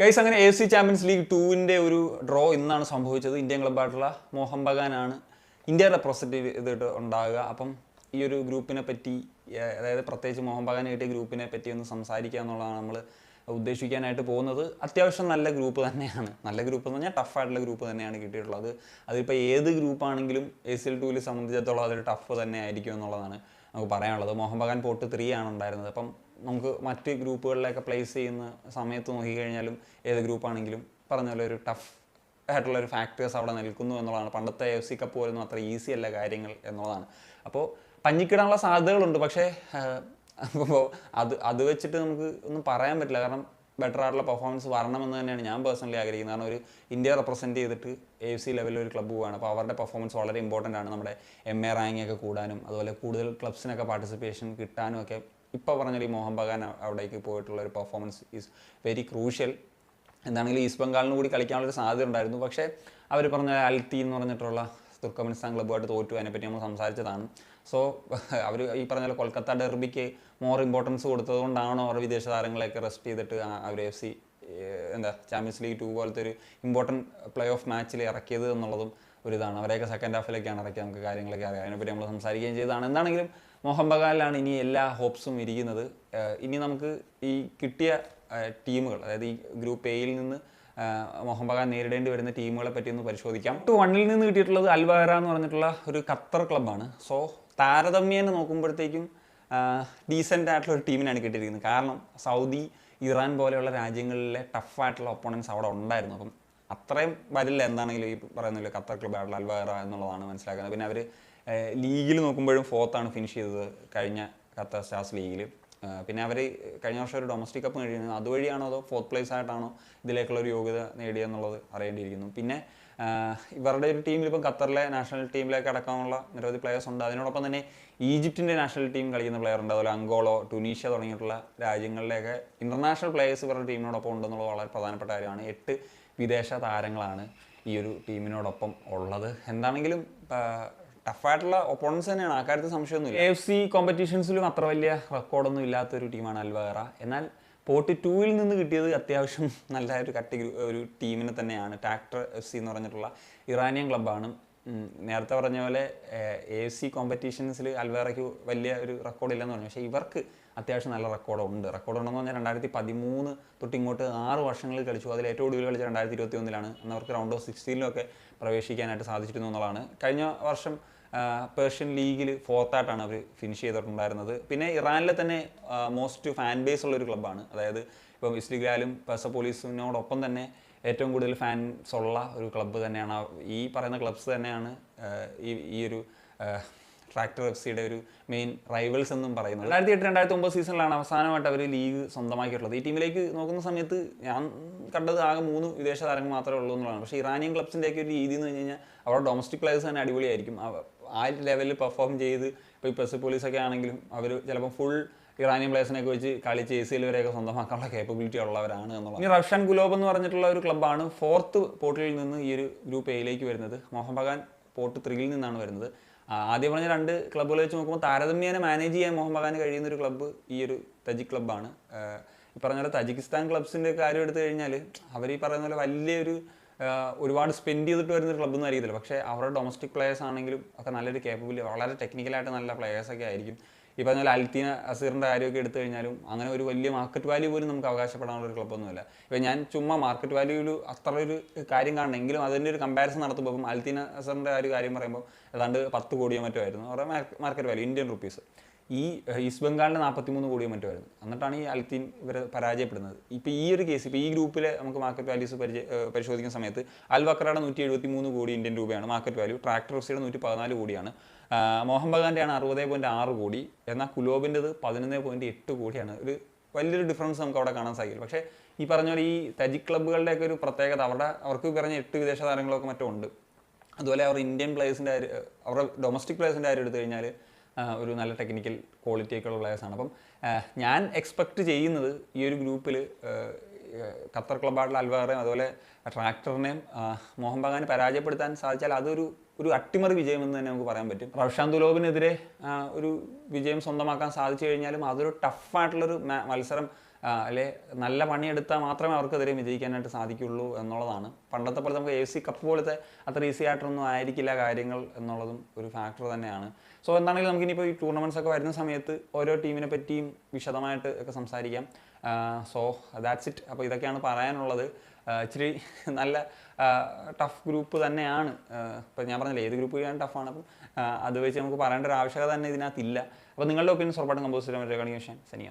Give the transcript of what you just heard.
Guys അങ്ങനെ AFC champions league 2-ന്റെ ഒരു draw ഇന്നാണ് സംഭവിച്ചത്. ഇന്ത്യൻ ക്ലബ്ബായിട്ടുള്ള മോഹൻ ബഗാനാണ് ഇന്ത്യ റെപ്രസെൻറ്റ് ചെയ്തിട്ട് ഉണ്ടാകുക. അപ്പം ഈ ഒരു ഗ്രൂപ്പിനെ പറ്റി, അതായത് പ്രത്യേകിച്ച് മോഹൻ ബഗാൻ കിട്ടിയ ഗ്രൂപ്പിനെ പറ്റി ഒന്ന് സംസാരിക്കുക എന്നുള്ളതാണ് നമ്മൾ ഉദ്ദേശിക്കാനായിട്ട് പോകുന്നത്. അത്യാവശ്യം നല്ല ഗ്രൂപ്പ് തന്നെയാണ്. നല്ല ഗ്രൂപ്പ് എന്ന് പറഞ്ഞാൽ ടഫായിട്ടുള്ള ഗ്രൂപ്പ് തന്നെയാണ് കിട്ടിയിട്ടുള്ളത്. അതിപ്പോൾ ഏത് ഗ്രൂപ്പാണെങ്കിലും ACL 2-ൽ സംബന്ധിച്ചിടത്തോളം അതൊരു ടഫ് തന്നെ ആയിരിക്കും എന്നുള്ളതാണ് നമുക്ക് പറയാനുള്ളത്. മോഹൻ ബഗാൻ പോട്ട് 3 ആണ് ഉണ്ടായിരുന്നത്. അപ്പം നമുക്ക് മറ്റ് ഗ്രൂപ്പുകളിലൊക്കെ പ്ലേസ് ചെയ്യുന്ന സമയത്ത് നോക്കിക്കഴിഞ്ഞാലും ഏത് ഗ്രൂപ്പാണെങ്കിലും പറഞ്ഞ പോലെ ഒരു ടഫ് ആയിട്ടുള്ളൊരു ഫാക്ടേഴ്സ് അവിടെ നിൽക്കുന്നു എന്നുള്ളതാണ്. പണ്ടത്തെ AFC കപ്പ് പോലൊന്നും അത്ര ഈസി അല്ല കാര്യങ്ങൾ എന്നുള്ളതാണ്. അപ്പോൾ പഞ്ഞിക്കിടാനുള്ള സാധ്യതകളുണ്ട്. പക്ഷേ അപ്പോൾ അത് വെച്ചിട്ട് നമുക്ക് ഒന്നും പറയാൻ പറ്റില്ല. കാരണം ബെറ്റർ ആയിട്ടുള്ള പെർഫോമൻസ് വരണമെന്ന് തന്നെയാണ് ഞാൻ പേഴ്സണലി ആഗ്രഹിക്കുന്നത്. കാരണം ഒരു ഇന്ത്യ റെപ്രസെൻറ്റ് ചെയ്തിട്ട് AFC ലെവലിൽ ഒരു ക്ലബ്ബ് പോവുകയാണ്. അപ്പോൾ അവരുടെ പെർഫോമൻസ് വളരെ ഇമ്പോർട്ടൻ്റ് ആണ്. നമ്മുടെ MA റാങ്കിങ്ങൊക്കെ കൂടാനും അതുപോലെ കൂടുതൽ ക്ലബ്സിനൊക്കെ പാർട്ടിസിപ്പേഷൻ കിട്ടാനും ഒക്കെ ഇപ്പോൾ പറഞ്ഞാൽ ഈ മോഹൻ ബഗാൻ അവിടേക്ക് പോയിട്ടുള്ള ഒരു പെർഫോമൻസ് ഈസ് വെരി ക്രൂഷ്യൽ. എന്താണെങ്കിലും ഈസ്റ്റ് ബംഗാളിന് കൂടി കളിക്കാനുള്ളൊരു സാധ്യത ഉണ്ടായിരുന്നു. പക്ഷേ അവർ പറഞ്ഞ അൽത്തി എന്ന് പറഞ്ഞിട്ടുള്ള തുർക്കമെനിസ്ഥാൻ ക്ലബ്ബുമായിട്ട് തോറ്റു. അതിനെപ്പറ്റി നമ്മൾ സംസാരിച്ചതാണ്. സോ അവർ ഈ പറഞ്ഞ പോലെ കൊൽക്കത്ത ഡെർബിക്ക് മോർ ഇമ്പോർട്ടൻസ് കൊടുത്തതുകൊണ്ടാണോ അവർ വിദേശ താരങ്ങളെയൊക്കെ റെസ്റ്റ് ചെയ്തിട്ട് അവർ AFC ചാമ്പ്യൻസ് ലീഗ് 2 പോലത്തെ ഒരു ഇമ്പോർട്ടൻറ്റ് പ്ലേ ഓഫ് മാച്ചിൽ ഇറക്കിയത് എന്നുള്ളതും ഒരിതാണ്. അവരെയൊക്കെ സെക്കൻഡ് ഹാഫിലേക്കാണ് ഇറക്കിയത്. നമുക്ക് കാര്യങ്ങളൊക്കെ അറിയാം. അതിനെപ്പറ്റി നമ്മൾ സംസാരിക്കുകയും ചെയ്തതാണ്. എന്താണെങ്കിലും മോഹൻ ബഗാനിലാണ് ഇനി എല്ലാ ഹോപ്സും ഇരിക്കുന്നത്. ഇനി നമുക്ക് ഈ കിട്ടിയ ടീമുകൾ, അതായത് ഈ ഗ്രൂപ്പ് എയിൽ നിന്ന് മോഹൻ ബഗാൻ നേരിടേണ്ടി വരുന്ന ടീമുകളെ പറ്റി ഒന്ന് പരിശോധിക്കാം. 1-ൽ നിന്ന് കിട്ടിയിട്ടുള്ളത് അൽ വഹറ എന്ന് പറഞ്ഞിട്ടുള്ള ഒരു ഖത്തർ ക്ലബ്ബാണ്. സോ താരതമ്യേന നോക്കുമ്പോഴത്തേക്കും ഡീസൻ്റ് ആയിട്ടുള്ള ഒരു ടീമിനാണ് കിട്ടിയിരിക്കുന്നത്. കാരണം സൗദി, ഇറാൻ പോലെയുള്ള രാജ്യങ്ങളിലെ ടഫായിട്ടുള്ള ഒപ്പോണൻസ് അവിടെ ഉണ്ടായിരുന്നു. അപ്പം അത്രയും വരില്ല എന്താണെങ്കിലും ഈ പറയുന്നില്ല ഖത്തർ ക്ലബ്ബായിട്ടുള്ള അൽ വഹറ എന്നുള്ളതാണ് മനസ്സിലാക്കുന്നത്. പിന്നെ അവർ ലീഗിൽ നോക്കുമ്പോഴും 4th ആണ് ഫിനിഷ് ചെയ്തത് കഴിഞ്ഞ ഖത്തർ സ്റ്റാർസ് ലീഗിൽ. പിന്നെ അവർ കഴിഞ്ഞ വർഷം ഒരു ഡൊമസ്റ്റിക് കപ്പ് നേടിയിരുന്നു. അതുവഴിയാണോ അതോ 4th പ്ലേസ് ആയിട്ടാണോ ഇതിലേക്കുള്ളൊരു യോഗ്യത നേടിയെന്നുള്ളത് അറിയേണ്ടിയിരിക്കുന്നു. പിന്നെ ഇവരുടെ ഒരു ടീമിൽ ഇപ്പം ഖത്തറിലെ നാഷണൽ ടീമിലേക്ക് അടക്കമുള്ള നിരവധി പ്ലെയേഴ്സ് ഉണ്ട്. അതിനോടൊപ്പം തന്നെ ഈജിപ്തിൻ്റെ നാഷണൽ ടീം കളിക്കുന്ന പ്ലെയർ ഉണ്ട്. അതുപോലെ അങ്കോളോ, ടുണീഷ്യ തുടങ്ങിയിട്ടുള്ള രാജ്യങ്ങളിലേക്ക് ഇൻ്റർനാഷണൽ പ്ലെയേഴ്സ് ഇവരുടെ ടീമിനോടൊപ്പം ഉണ്ടെന്നുള്ളത് വളരെ പ്രധാനപ്പെട്ട കാര്യമാണ്. 8 വിദേശ താരങ്ങളാണ് ഈ ഒരു ടീമിനോടൊപ്പം ഉള്ളത്. എന്താണെങ്കിലും ടഫായിട്ടുള്ള ഒപ്പോണൻസ് തന്നെയാണ്, ആ കാര്യത്തിൽ സംശയമൊന്നുമില്ല. AFC കോമ്പറ്റീഷൻസിലും അത്ര വലിയ റെക്കോർഡൊന്നും ഇല്ലാത്തൊരു ടീമാണ് അൽ വഹറ. എന്നാൽ പോർട്ട് 2-ൽ നിന്ന് കിട്ടിയത് അത്യാവശ്യം നല്ല ഒരു ടീമിനെ തന്നെയാണ്. ട്രാക്ടർ FC എന്ന് പറഞ്ഞിട്ടുള്ള ഇറാനിയൻ ക്ലബ്ബാണ്. നേരത്തെ പറഞ്ഞ പോലെ AFC കോമ്പറ്റീഷൻസിൽ അൽ വഹറയ്ക്ക് വലിയ ഒരു റെക്കോർഡ് ഇല്ലെന്ന് പറഞ്ഞു. പക്ഷേ ഇവർക്ക് അത്യാവശ്യം നല്ല റെക്കോർഡുണ്ടെന്ന് പറഞ്ഞാൽ 2013 തൊട്ട് ഇങ്ങോട്ട് 6 വർഷങ്ങളിൽ കളിച്ചു. അതിൽ ഏറ്റവും കൂടുതൽ കളിച്ച 2021-ലാണ്. അന്ന് അവർക്ക് റൗണ്ട് ഓഫ് 16-ലൊക്കെ പ്രവേശിക്കാനായിട്ട് സാധിച്ചിരുന്നു എന്നുള്ളതാണ്. കഴിഞ്ഞ വർഷം പേർഷ്യൻ ലീഗിൽ 4th ആയിട്ടാണ് അവർ ഫിനിഷ് ചെയ്തിട്ടുണ്ടായിരുന്നത്. പിന്നെ ഇറാനിലെ തന്നെ മോസ്റ്റ് ഫാൻ ബേസ് ഉള്ളൊരു ക്ലബ്ബാണ്. അതായത് ഇപ്പം ഇസ്ലിഗ്രാലും പെർസപോളിസിനോടൊപ്പം തന്നെ ഏറ്റവും കൂടുതൽ ഫാൻസ് ഉള്ള ഒരു ക്ലബ്ബ് തന്നെയാണ്. ഈ പറയുന്ന ക്ലബ്സ് തന്നെയാണ് ഈ ഒരു ട്രാക്ടർ FC-യുടെ ഒരു മെയിൻ റൈവൽസ് എന്നും പറയുന്നത്. 2008-2009 സീസണിലാണ് അവസാനമായിട്ട് അവർ ലീഗ് സ്വന്തമാക്കിയിട്ടുള്ളത്. ഈ ടീമിലേക്ക് നോക്കുന്ന സമയത്ത് ഞാൻ കണ്ടത് ആകെ 3 വിദേശ താരങ്ങൾ മാത്രമേ ഉള്ളൂ എന്നുള്ളതാണ്. പക്ഷേ ഇറാനിയൻ ക്ലബ്സിൻ്റെയൊക്കെ ഒരു രീതി എന്ന് കഴിഞ്ഞ് കഴിഞ്ഞാൽ അവരുടെ ഡൊമസ്റ്റിക് പ്ലേയേഴ്സ് തന്നെ അടിപൊളിയായിരിക്കും. ആ ലെവലിൽ പെർഫോം ചെയ്ത് ഇപ്പോൾ ഈ പെർസപോളിസൊക്കെ ആണെങ്കിലും അവർ ചിലപ്പോൾ ഫുൾ ഇറാനിയൻ പ്ലേയേഴ്സിനൊക്കെ വെച്ച് കളിച്ച് ACL വരെയൊക്കെ സ്വന്തമാക്കാനുള്ള കേപ്പബിലിറ്റി ഉള്ളവരാണ് എന്നുള്ളത്. ഇനി റവ്ഷാൻ ഗുലോബ് എന്ന് പറഞ്ഞിട്ടുള്ള ഒരു ക്ലബ്ബാണ് 4th പോർട്ടിൽ നിന്ന് ഈ ഒരു ഗ്രൂപ്പ് എയിലേക്ക് വരുന്നത്. മോഹൻ ബഗാൻ പോർട്ട് 3-ൽ നിന്നാണ് വരുന്നത്. ആദ്യം പറഞ്ഞ 2 ക്ലബ്ബുകൾ വെച്ച് നോക്കുമ്പോൾ താരതമ്യേന മാനേജ് ചെയ്യാൻ മോഹൻ ബഗാന് കഴിയുന്ന ഒരു ക്ലബ്ബ് ഈ ഒരു തജിക് ക്ലബ്ബാണ്. ഈ പറഞ്ഞ പോലെ തജിക്കിസ്ഥാൻ ക്ലബ്സിൻ്റെ കാര്യം എടുത്തു കഴിഞ്ഞാൽ അവർ ഈ പറയുന്ന പോലെ വലിയൊരു ഒരുപാട് സ്പെൻഡ് ചെയ്തിട്ട് വരുന്നൊരു ക്ലബ്ബൊന്നും അറിയത്തില്ല. പക്ഷേ അവരുടെ ഡൊമസ്റ്റിക് പ്ലെയേഴ്സ് ആണെങ്കിലും ഒക്കെ നല്ലൊരു കേപ്പബിലിറ്റി, വളരെ ടെക്നിക്കലായിട്ട് നല്ല പ്ലെയേഴ്സൊക്കെ ആയിരിക്കും. ഈ പറഞ്ഞ പോലെ അൽത്തീന അസീറിൻ്റെ കാര്യമൊക്കെ എടുത്തു കഴിഞ്ഞാലും അങ്ങനെ ഒരു വലിയ മാർക്കറ്റ് വാല്യൂ പോലും നമുക്ക് അവകാശപ്പെടാനുള്ള ഒരു ക്ലബ്ബൊന്നുമില്ല. ഇപ്പോൾ ഞാൻ ചുമ്മാ മാർക്കറ്റ് വാല്യൂവിൽ അത്ര ഒരു കാര്യം കാണണമെങ്കിലും അതിൻ്റെ ഒരു കമ്പാരിസൺ നടത്തുമ്പോൾ ഇപ്പം അൽത്തീന അസറിൻ്റെ കാര്യം പറയുമ്പോൾ ഏതാണ്ട് 10 കോടിയോ മറ്റോ ആയിരുന്നു അവരുടെ മാർക്കറ്റ് വാല്യൂ ഇന്ത്യൻ റുപ്പീസ്. ഈ ഈസ്റ്റ് ബംഗാളിൻ്റെ 43 കോടിയോ മറ്റോ ആയിരുന്നു. എന്നിട്ടാണ് ഈ അൽത്തീൻ ഇവർ പരാജയപ്പെടുന്നത്. ഇപ്പോൾ ഈ ഒരു കേസ്, ഇപ്പോൾ ഈ ഗ്രൂപ്പിലെ നമുക്ക് മാർക്കറ്റ് വാല്യൂസ് പരിശോധിക്കുന്ന സമയത്ത് അൽ വക്രയുടെ 173 കോടി ഇന്ത്യൻ രൂപയാണ് മാർക്കറ്റ് വാല്യൂ. ട്രാക്ടർ FCയുടെ 114 കോടിയാണ്. മോഹൻ ബഗാൻ്റെയാണ് 60.6 കോടി. എന്നാൽ കുലോബിൻ്റെത് 11.8 കോടിയാണ്. ഒരു വലിയൊരു ഡിഫറൻസ് നമുക്ക് അവിടെ കാണാൻ സാധിക്കില്ല. പക്ഷേ ഈ പറഞ്ഞ പോലെ ഈ തജിക് ക്ലബ്ബുകളുടെയൊക്കെ ഒരു പ്രത്യേകത അവർക്ക് പറഞ്ഞ 8 വിദേശ താരങ്ങളൊക്കെ മറ്റോ ഉണ്ട്. അതുപോലെ അവർ ഇന്ത്യൻ പ്ലേയേഴ്സിൻ്റെ അവരുടെ ഡൊമസ്റ്റിക് പ്ലേയേഴ്സിൻ്റെ കാര്യം എടുത്തു കഴിഞ്ഞാൽ ഒരു നല്ല ടെക്നിക്കൽ ക്വാളിറ്റിയൊക്കെയുള്ള പ്ലേയേഴ്സാണ്. അപ്പം ഞാൻ എക്സ്പെക്റ്റ് ചെയ്യുന്നത് ഈ ഒരു ഗ്രൂപ്പിൽ ഖത്തർ ക്ലബ്ബായിട്ടുള്ള അൽ വഹറയും അതുപോലെ ട്രാക്ടറിനെയും മോഹൻ ബഗാനെ പരാജയപ്പെടുത്താൻ സാധിച്ചാൽ അതൊരു അട്ടിമറി വിജയമെന്ന് തന്നെ നമുക്ക് പറയാൻ പറ്റും. റവ്ഷാൻ ദുലോബിനെതിരെ ഒരു വിജയം സ്വന്തമാക്കാൻ സാധിച്ചു കഴിഞ്ഞാലും അതൊരു ടഫായിട്ടുള്ളൊരു മത്സരം അല്ലെ നല്ല പണിയെടുത്താൽ മാത്രമേ അവർക്കെതിരെ വിജയിക്കാനായിട്ട് സാധിക്കുള്ളൂ എന്നുള്ളതാണ്. പണ്ടത്തെ പോലെ നമുക്ക് AFC കപ്പ് പോലത്തെ അത്ര ഈസി ആയിട്ടൊന്നും ആയിരിക്കില്ല കാര്യങ്ങൾ എന്നുള്ളതും ഒരു ഫാക്ടർ തന്നെയാണ്. സോ എന്താണെങ്കിലും നമുക്കിനിപ്പോൾ ഈ ടൂർണമെൻറ്റ്സ് ഒക്കെ വരുന്ന സമയത്ത് ഓരോ ടീമിനെ പറ്റിയും വിശദമായിട്ട് ഒക്കെ സംസാരിക്കാം. So that's it. അപ്പോൾ ഇതൊക്കെയാണ് പറയാനുള്ളത്. ഇച്ചിരി നല്ല ടഫ് ഗ്രൂപ്പ് തന്നെയാണ്. ഇപ്പം ഞാൻ പറഞ്ഞില്ല ഏത് ഗ്രൂപ്പ് ചെയ്യാൻ ടഫാണ്. അപ്പം അത് വെച്ച് നമുക്ക് പറയേണ്ട ഒരു ആവശ്യകത തന്നെ ഇതിനകത്തില്ല. അപ്പോൾ നിങ്ങളുടെ ഒപ്പീനിയൻസ് ഉറപ്പായിട്ടും കമ്പോസ് ചെയ്യാൻ പറ്റുക. സനിയ.